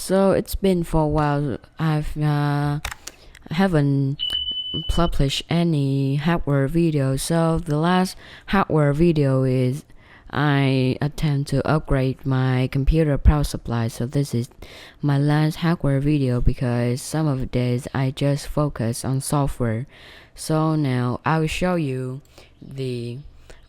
So it's been for a while. Haven't published any hardware video. So the last hardware video is I attempt to upgrade my computer power supply. So this is my last hardware video because some of the days I just focus on software. So now I will show you the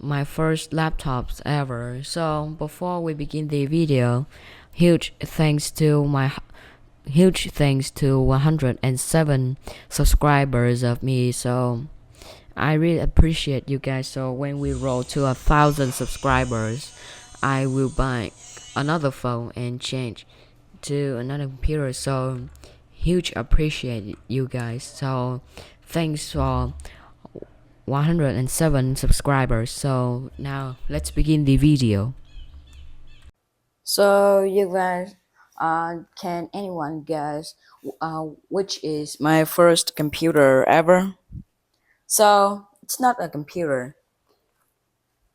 my first laptops ever. So before we begin the video, huge thanks to 107 subscribers of me. So I really appreciate you guys. So when we roll to 1,000 subscribers, I will buy another phone and change to another computer. So huge appreciate you guys. So thanks for 107 subscribers. So now let's begin the video. So you guys, can anyone guess which is my first computer ever? So it's not a computer.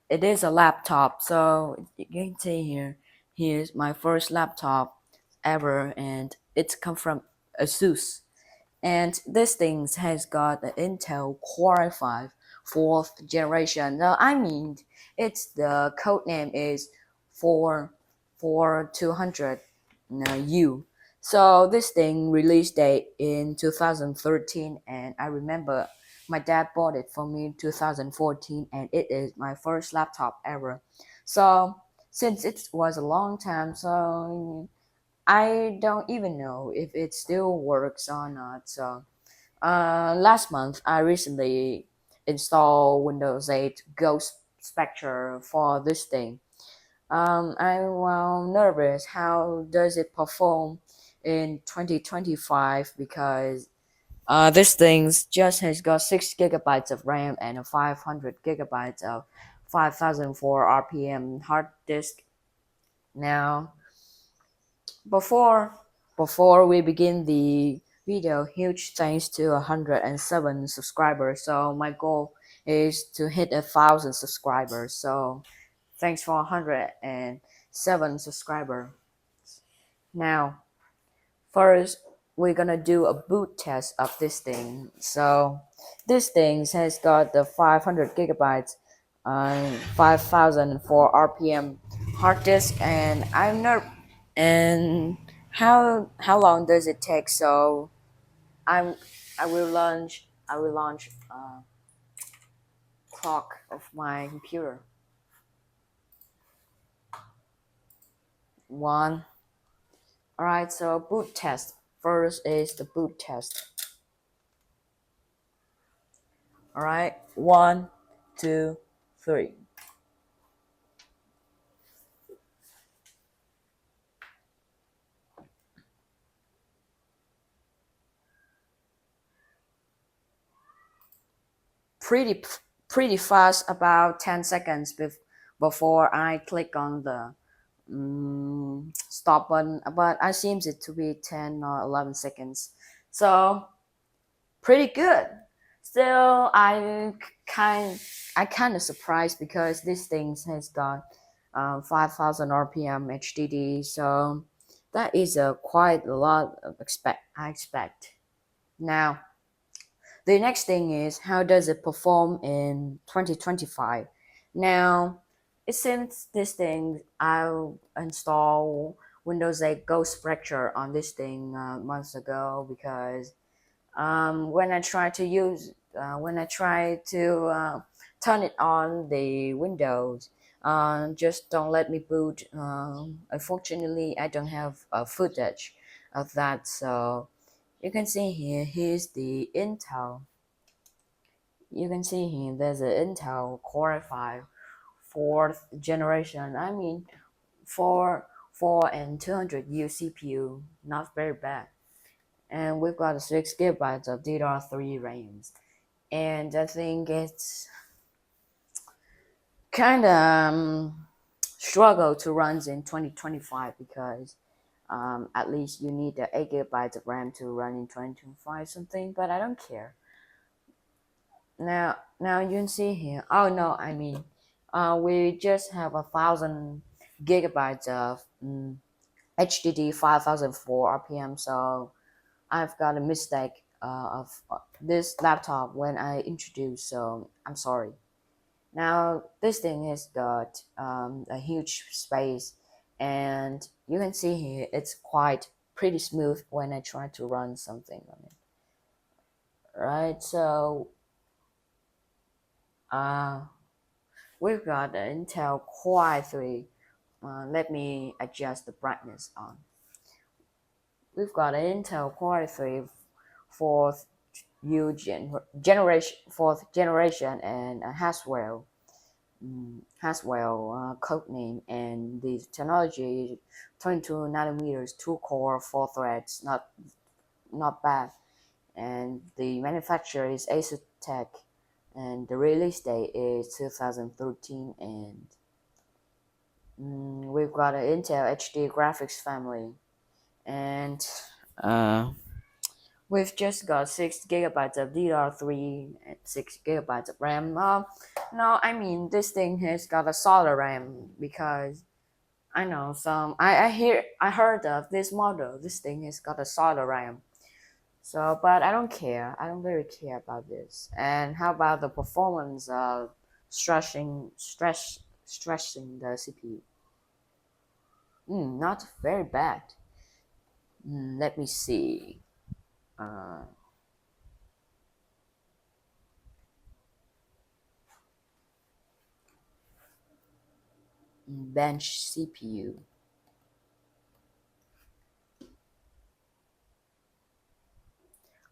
It is a laptop. So you can see here. Here's my first laptop ever, and it's come from ASUS. And this thing has got an Intel Core i5 fourth generation. Now, I mean, it's the code name is 4200U. So this thing release date in 2013, and I remember my dad bought it for me in 2014, and it is my first laptop ever. So since it was a long time, so I don't even know if it still works or not. So, last month I recently installed Windows 8 Ghost Spectre for this thing. I'm well nervous. How does it perform in 2025? Because this thing just has got 6 gigabytes of RAM and a 500 gigabytes of 5004 RPM hard disk. Now, before before we begin the video, huge thanks to 107 subscribers. So my goal is to hit 1,000 subscribers. So thanks for 107 subscribers. Now, first we're gonna do a boot test of this thing. So this thing has got the 500 gigabytes, 5004 RPM hard disk, and I'm not. And how long does it take? So I'm I will launch clock of my computer. One. All right. So boot test. First is the boot test. All right. One, two, three. Pretty pretty fast. About 10 seconds before I click on the stop button. But I seems it to be 10 or 11 seconds. So pretty good. Still, I kind of surprised because this thing has got 5,000 RPM HDD, so that is quite a lot of I expect. Now, the next thing is how does it perform in 2025? Now, it seems this thing I'll install Windows 8 Ghost Fracture on this thing months ago because when I try to turn it on the Windows, just don't let me boot. Unfortunately, I don't have footage of that. So you can see here. Here's the Intel. You can see here. There's an Intel Core i5 fourth generation. I mean, 4 and 200U CPU. Not very bad. And we've got 6 gigabytes of DDR3 RAMs. And I think it's kind of struggle to run in 2025 because at least you need the 8 gigabytes of RAM to run in 2025 something, but I don't care. Now you can see here. Oh no, I mean, we just have 1,000 gigabytes of HDD 5004 RPM. So I've got a mistake of this laptop when I introduced. So I'm sorry. Now this thing has got a huge space, and you can see here it's quite pretty smooth when I try to run something on it. Right, so uh, we've got the Intel Core i3. Let me adjust the brightness on. We've got an Intel Core i3 fourth fourth generation, and a Haswell code name, and the technology 22 nanometers, 2 core, 4 threads, not bad. And the manufacturer is Asustek, and the release date is 2013. And we've got an Intel HD graphics family, and uh, we've just got 6 gigabytes of DDR3 and 6 gigabytes of RAM. No, I mean this thing has got a solid RAM because I know some. I heard of this model. This thing has got a solid RAM. So, but I don't care. I don't really care about this. And how about the performance of stressing the CPU? Not very bad. Let me see. Uh, bench CPU.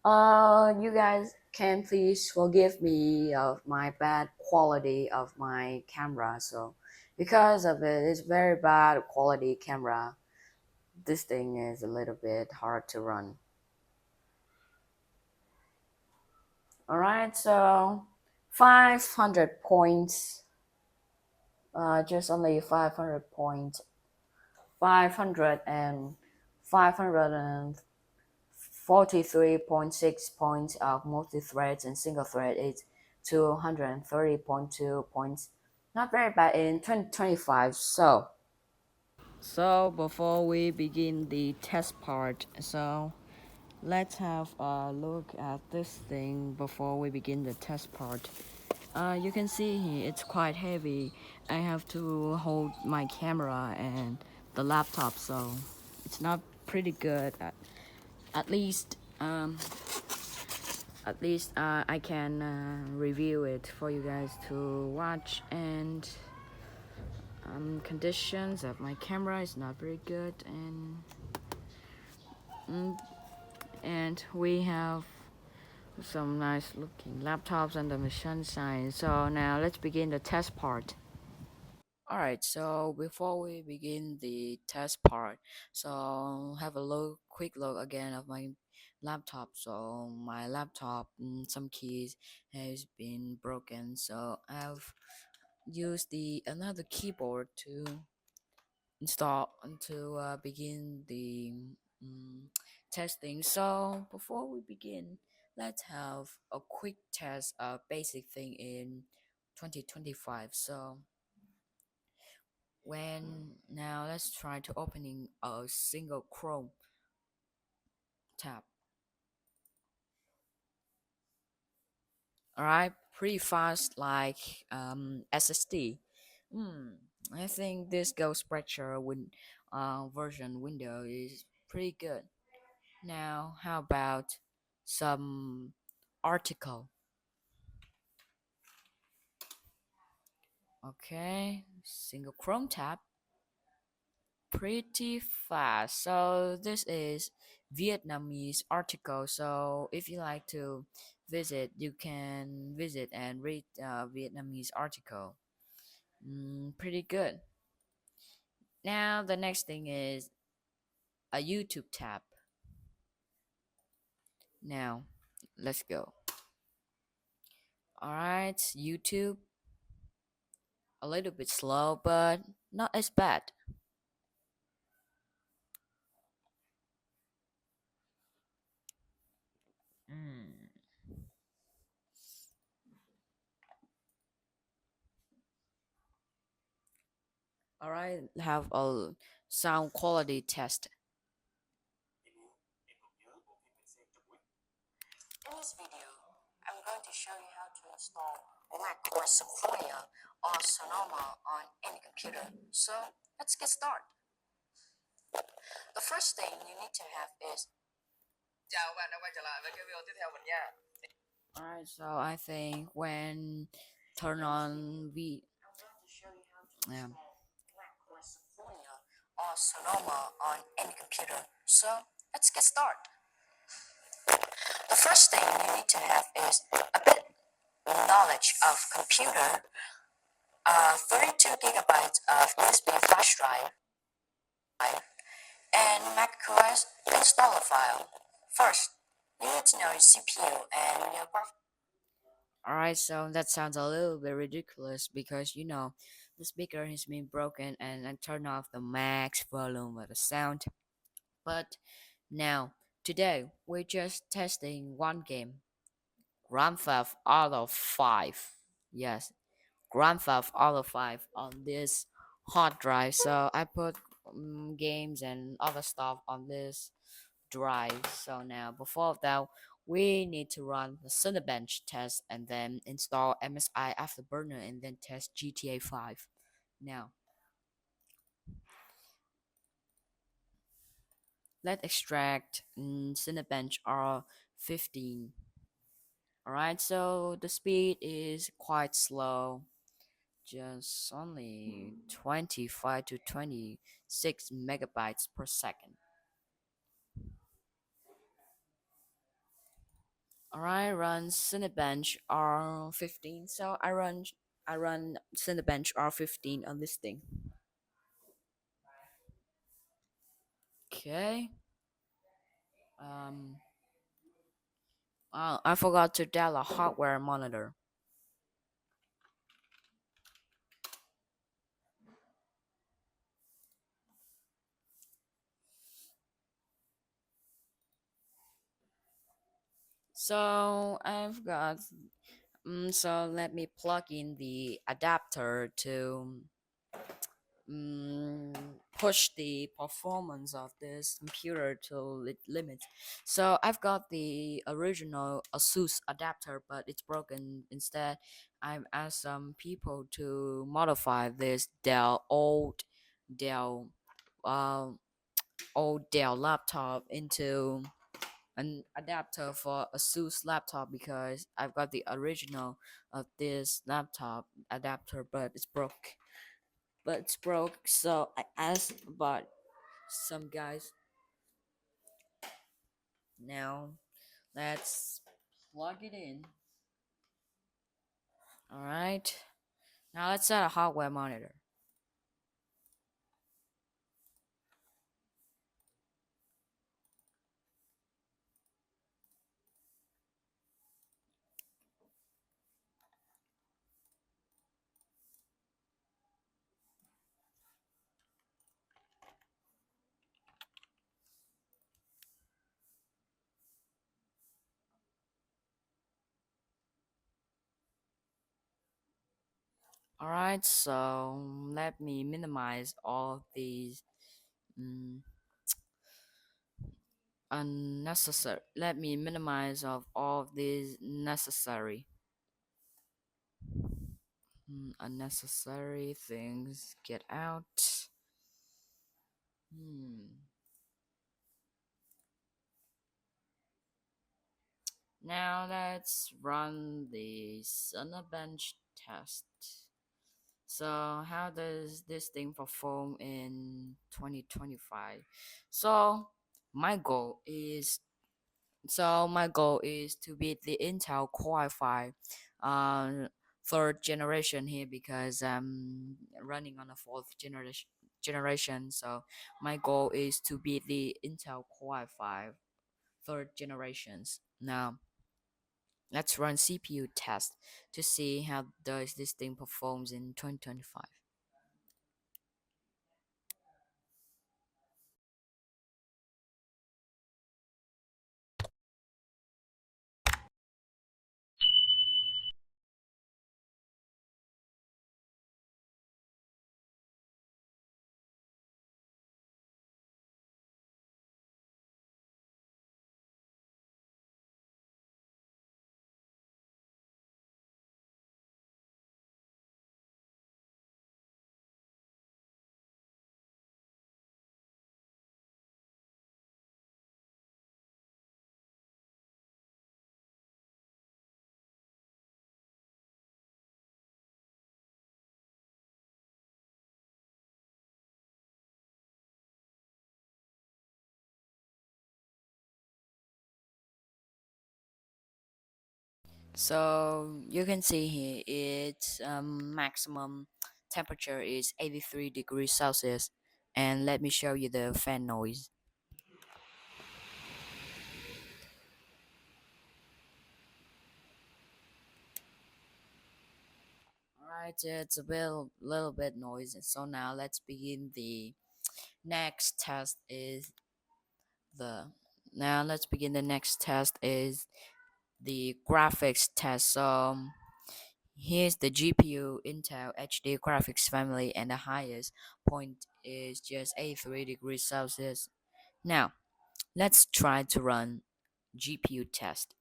You guys can please forgive me of my bad quality of my camera. So, because of it, it's very bad quality camera. This thing is a little bit hard to run. All right, so 500 points. Just only 500 points. 500 and 543.6 points of multi-threads and single thread is 230.2 points. Not very bad in 2025. So before we begin the test part, let's have a look at this thing before we begin the test part. You can see here it's quite heavy. I have to hold my camera and the laptop, so it's not pretty good. At least, I can review it for you guys to watch. And conditions of my camera is not very good, and we have some nice looking laptops under the sunshine. So now let's begin the test part. Alright, so before we begin the test part, so have a quick look again of my laptop. So my laptop, some keys has been broken, so I've used the another keyboard to install to begin the um, testing. So before we begin, let's have a quick test of basic thing in 2025. So when now let's try to opening a single Chrome tab. All right, pretty fast like SSD. Hmm, I think this Ghost Spreadshirt version window is pretty good. Now, how about some article? Okay, single Chrome tab, pretty fast. So this is Vietnamese article. So if you like to visit, you can visit and read Vietnamese article. Pretty good. Now the next thing is a YouTube tab. Now let's go. All right, YouTube, a little bit slow, but not as bad. Mm. All right, have a sound quality test. In this video, I'm going to show you how to install Mac OS Sequoia or Sonoma on any computer. So let's get started. The first thing you need to have is. Chào bạn đã quay trở lại với cái video tiếp theo mình nha. Alright, so I think when turn on V, I'm going to show you how to install Mac OS Sequoia or Sonoma on any computer. So let's get started. The first thing you need to have is a bit knowledge of computer, 32 gigabytes of USB flash drive, and macOS installer file. First, you need to know your CPU and your graphics. Alright, so that sounds a little bit ridiculous because the speaker has been broken and I turned off the max volume of the sound. But now, today, we're just testing one game, Grand Theft Auto 5. Yes, Grand Theft Auto 5 on this hard drive. So I put games and other stuff on this drive. So now, before that, we need to run the Cinebench test and then install MSI Afterburner and then test GTA 5. Now, let's extract Cinebench R15. Alright, so the speed is quite slow, just only 25 to 26 megabytes per second. Alright, run Cinebench R15. So I run Cinebench R15 on this thing. Okay. I forgot to download hardware monitor. So I've got so let me plug in the adapter to mm, push the performance of this computer to limits. So I've got the original Asus adapter, but it's broken. Instead, I've asked some people to modify this Dell uh, old Dell laptop into an adapter for Asus laptop because I've got the original of this laptop adapter, but it's broke. So I asked about some guys. Now let's plug it in. All right. Now let's set a hardware monitor. All right. So let me minimize all these mm, unnecessary. Let me minimize of all these necessary. Unnecessary things get out. Now let's run the Cinebench test. So how does this thing perform in 2025? So my goal is my goal is to beat the Intel Core i5 third generation here because I'm running on a fourth generation. So my goal is to beat the Intel Core i5 third generations. Now let's run CPU test to see how does this thing performs in 2025. So you can see here its maximum temperature is 83 degrees Celsius. And let me show you the fan noise. Alright, it's a little bit noisy. So now let's begin the next test is the let's begin the next test is the graphics test. So here's the GPU Intel HD graphics family, and the highest point is just 83 degrees Celsius. Now let's try to run GPU test.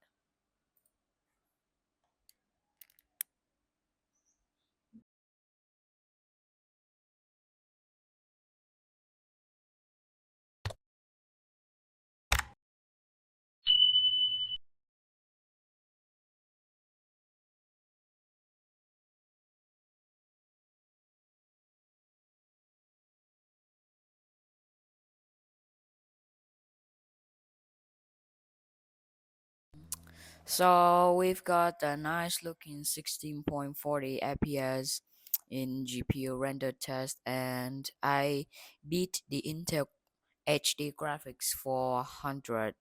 So we've got a nice looking 16.40 FPS in GPU render test, and I beat the Intel HD graphics 400.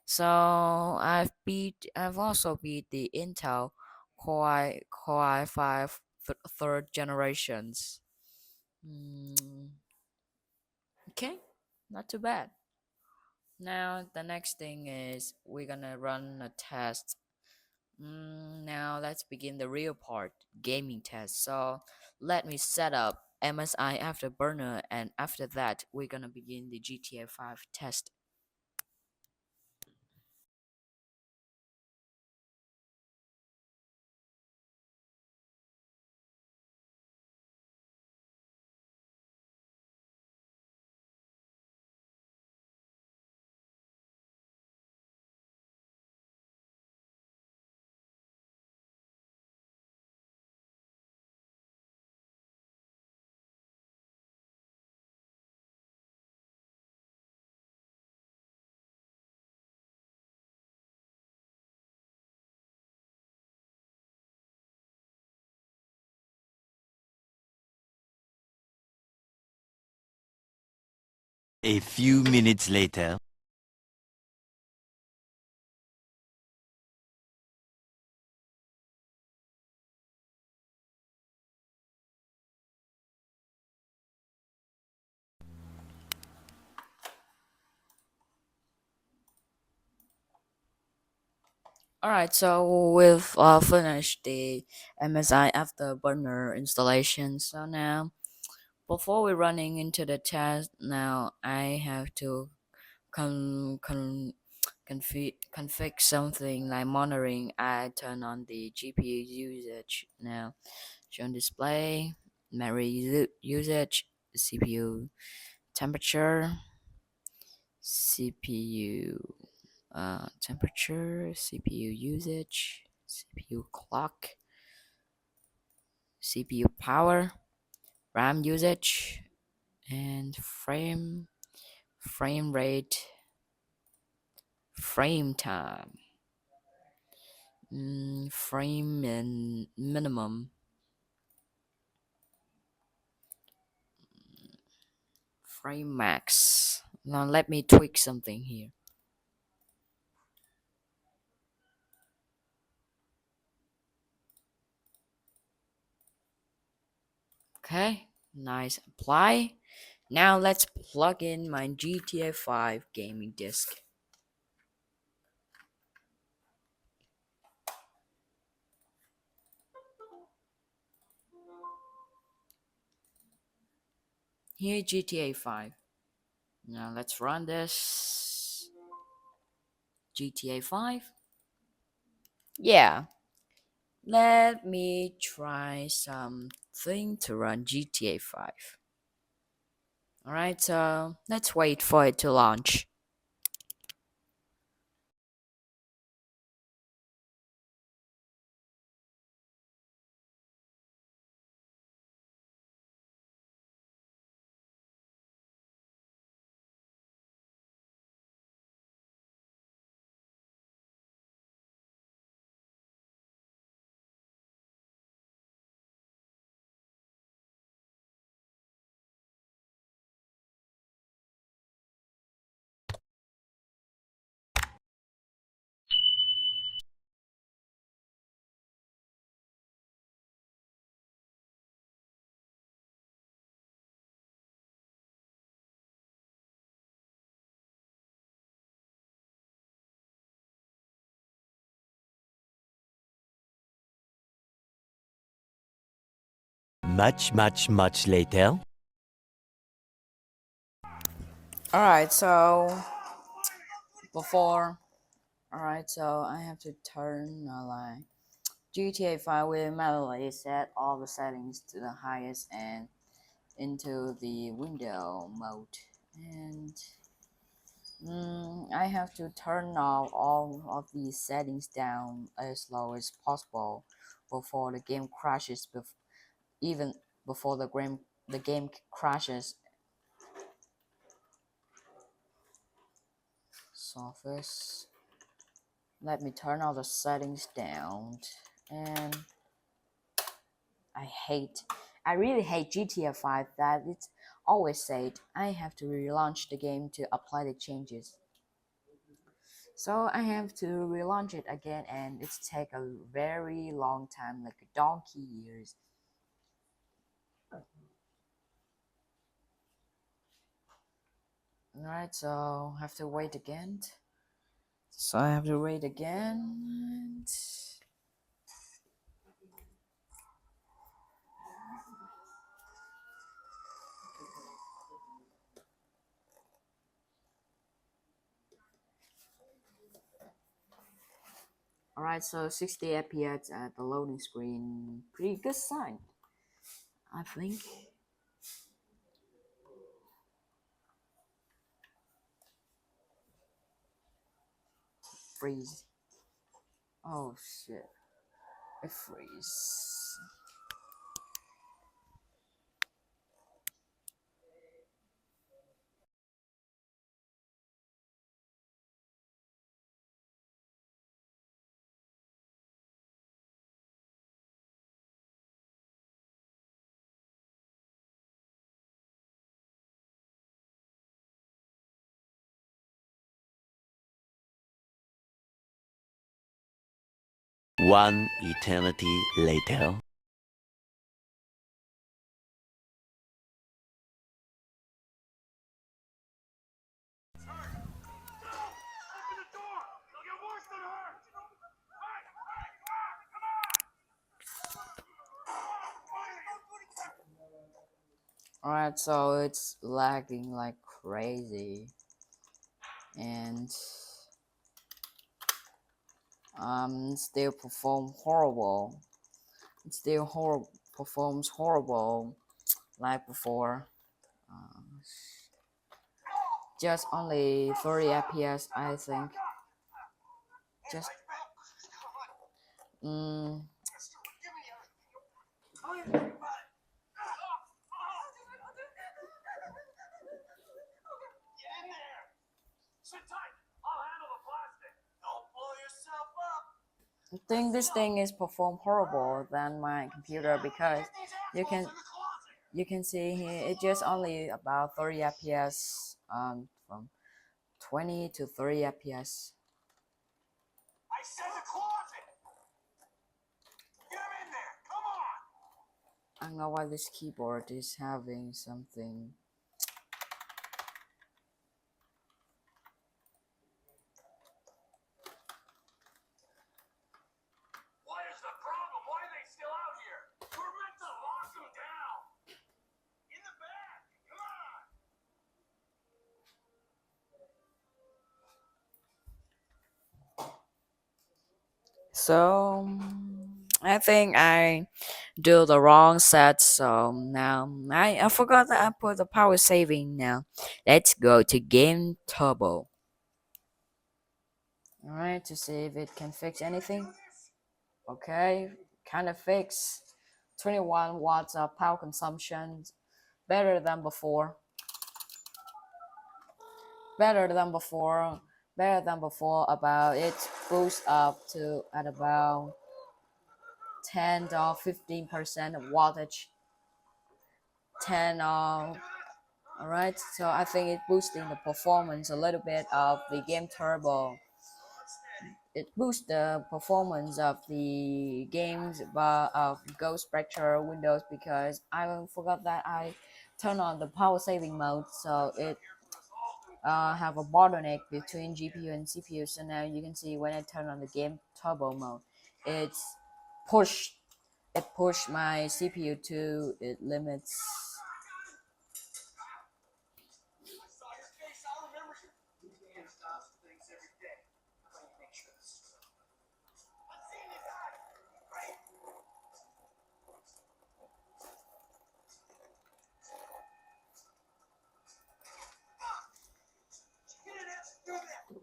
So I've also beat the Intel Core i5 third generations. Mm, okay, not too bad. Now the next thing is we're gonna run a test. Now let's begin the real part, gaming test. So let me set up MSI Afterburner, and after that we're gonna begin the GTA 5 test. A few minutes later. Alright, so we've finished the MSI Afterburner installation. So now, before we're running into the test, now I have to config something like monitoring. I turn on the GPU usage. Now show display, memory usage, CPU temperature, CPU temperature, CPU usage, CPU clock, CPU power, RAM usage, and frame rate, frame time, frame and minimum, frame max. Now let me tweak something here. Okay, nice. Apply. Now let's plug in my GTA 5 gaming disc. Here GTA 5. Now let's run this. GTA 5. Yeah, let me try something to run GTA 5. Alright, so let's wait for it to launch. Much later. Alright, so before, alright, so I have to turn like GTA 5 will manually set all the settings to the highest and into the window mode, and I have to turn off all of these settings down as low as possible before the game crashes. Even before the game crashes. So first, let me turn all the settings down, and I really hate GTA 5 that it's always said I have to relaunch the game to apply the changes. So I have to relaunch it again, and it's take a very long time, like a donkey years. Alright, so I have to wait again. So I have to wait again. Alright, so 60 FPS at the loading screen. Pretty good sign, I think. Freeze. Oh shit. It freeze. One eternity later. Alright, so it's lagging like crazy. And still perform horrible. It still performs horrible like before. Just only 30 FPS, I think. Just mm, I think this thing is perform horrible than my computer, because you can you can see here it just only about 30 FPS, from 20 to 30 FPS. I said the closet. Get him in there. Come on. I don't know why this keyboard is having something. What is the problem? Why are they still out here? We're meant to lock them down. In the back. Come on. So I think I do the wrong set. So now I forgot that I put the power saving now. Let's go to Game Turbo. Alright, to see if it can fix anything. Okay, kind of fix. 21 watts of power consumption. Better than before. Better than before. Better than before. About it boosts up to at about 10 or 15% of wattage. 10 all right, so I think it's boosting the performance a little bit of the Game Turbo. It boosts the performance of the games of Ghost Spectre Windows, because I forgot that I turned on the power saving mode, so it have a bottleneck between GPU and CPU. So now you can see when I turn on the Game Turbo mode, it's pushed it pushed my CPU to its limits.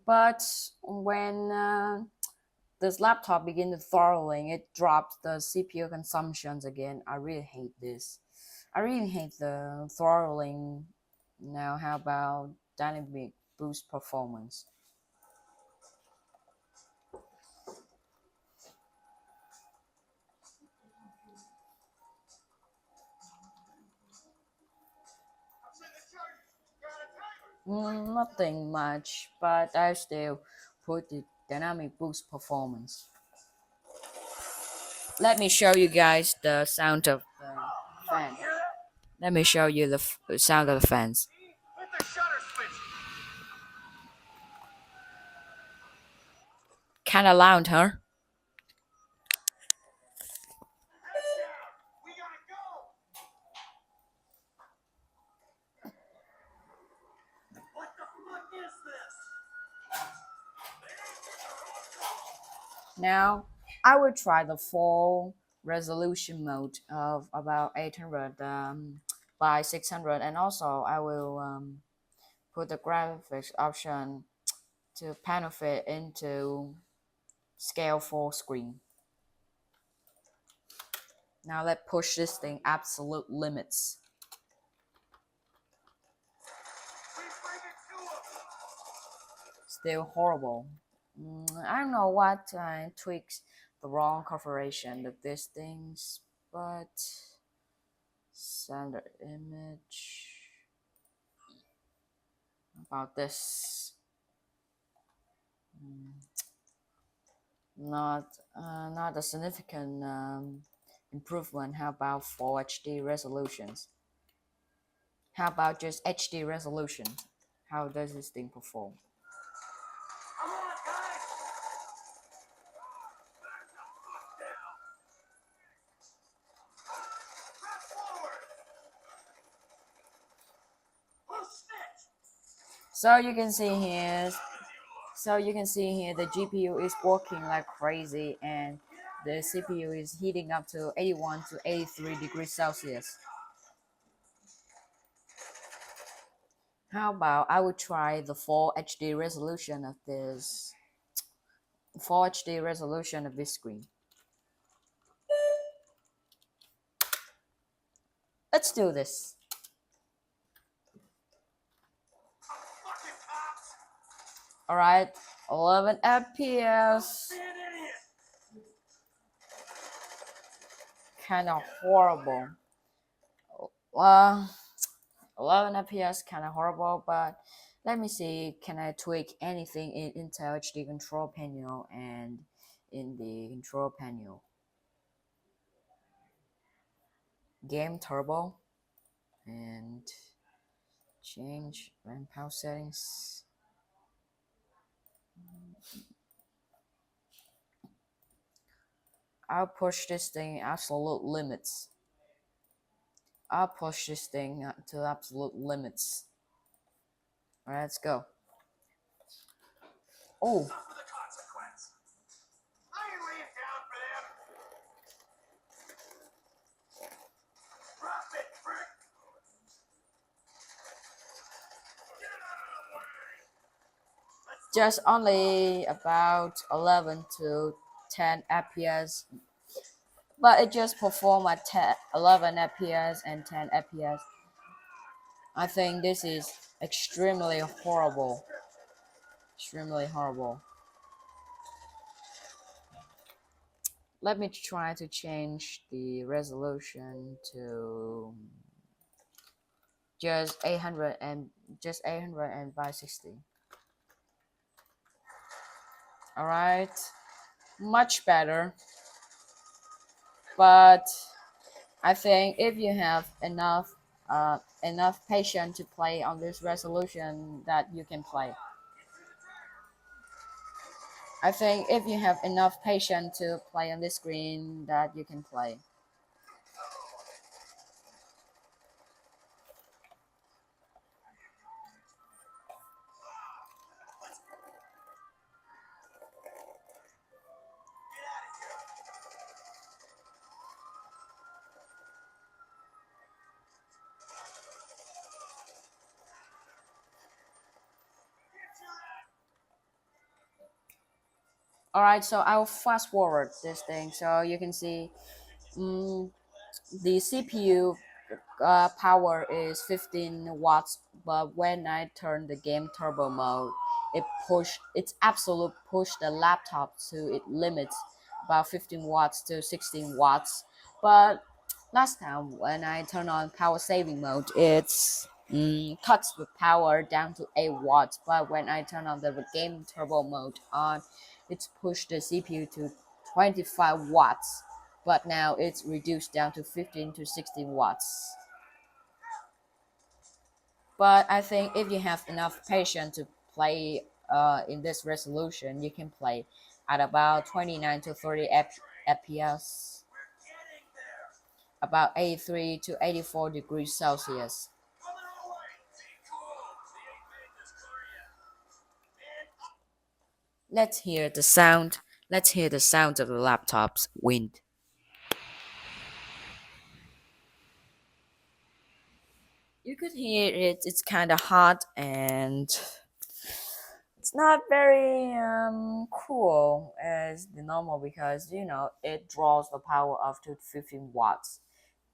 But when this laptop begin to throttling, it drops the CPU consumptions again. I really hate this. I really hate the throttling. Now, how about dynamic boost performance? Nothing much, but I still put the dynamic boost performance. Let me show you guys the sound of the fan. Let me show you the sound of the fans. Kinda loud, huh? Now, I will try the full resolution mode of about 800 by 600, and also I will put the graphics option to panel fit into scale full screen. Now let's push this thing absolute limits. Still horrible. I don't know what tweaks the wrong configuration of these things, but standard image about this. Not a significant improvement. How about full HD resolutions? How about just HD resolution? How does this thing perform? So you can see here the GPU is working like crazy and the CPU is heating up to 81 to 83 degrees Celsius. How about I would try the full HD resolution of this screen. Let's do this. Alright, 11 FPS. Kind of horrible. 11 FPS kind of horrible, but let me see, can I tweak anything in Intel HD control panel and in the control panel? Game turbo and change RAM power settings. I'll push this thing absolute limits. I'll push this thing to absolute limits. Alright, let's go. Oh. Just only about 11 to 10 FPS, but it just performed at 11 FPS and 10 FPS. I think this is extremely horrible. Extremely horrible. Let me try to change the resolution to just 800 and by 60. All right, much better. But I think if you have enough patience to play on this resolution, that you can play. I think if you have enough patience to play on this screen, that you can play. All right, so I'll fast forward this thing so you can see the CPU power is 15 watts, but when I turn the game turbo mode, it's absolute push the laptop to it limits about 15 watts to 16 watts. But last time when I turn on power saving mode, it's cuts the power down to 8 watts. But when I turn on the game turbo mode on, it's pushed the CPU to 25 watts, but now it's reduced down to 15 to 16 watts. But I think if you have enough patience to play in this resolution, you can play at about 29 to 30 FPS, about 83 to 84 degrees Celsius. Let's hear the sound. Let's hear the sound of the laptop's wind. You could hear it. It's kind of hot and it's not very cool as the normal because it draws the power up to 15 watts,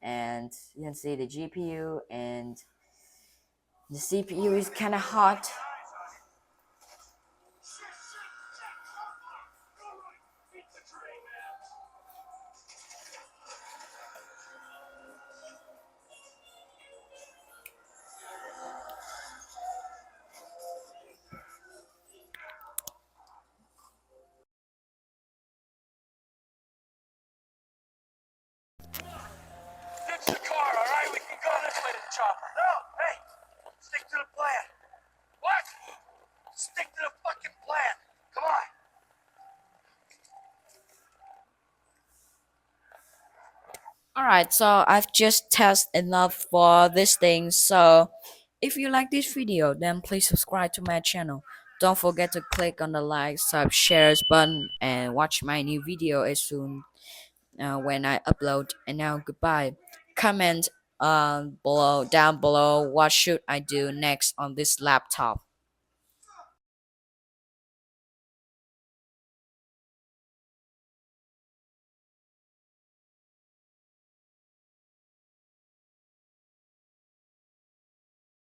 and you can see the GPU and the CPU is kind of hot. Fix the car, all right? We can go this way to the chopper. No, hey, stick to the plan. What? Stick to the fucking plan. Come on. Alright, so I've just tested enough for this thing. So if you like this video, then please subscribe to my channel. Don't forget to click on the like, sub, shares button and watch my new video as soon when I upload. And now goodbye. Comment down below what should I do next on this laptop.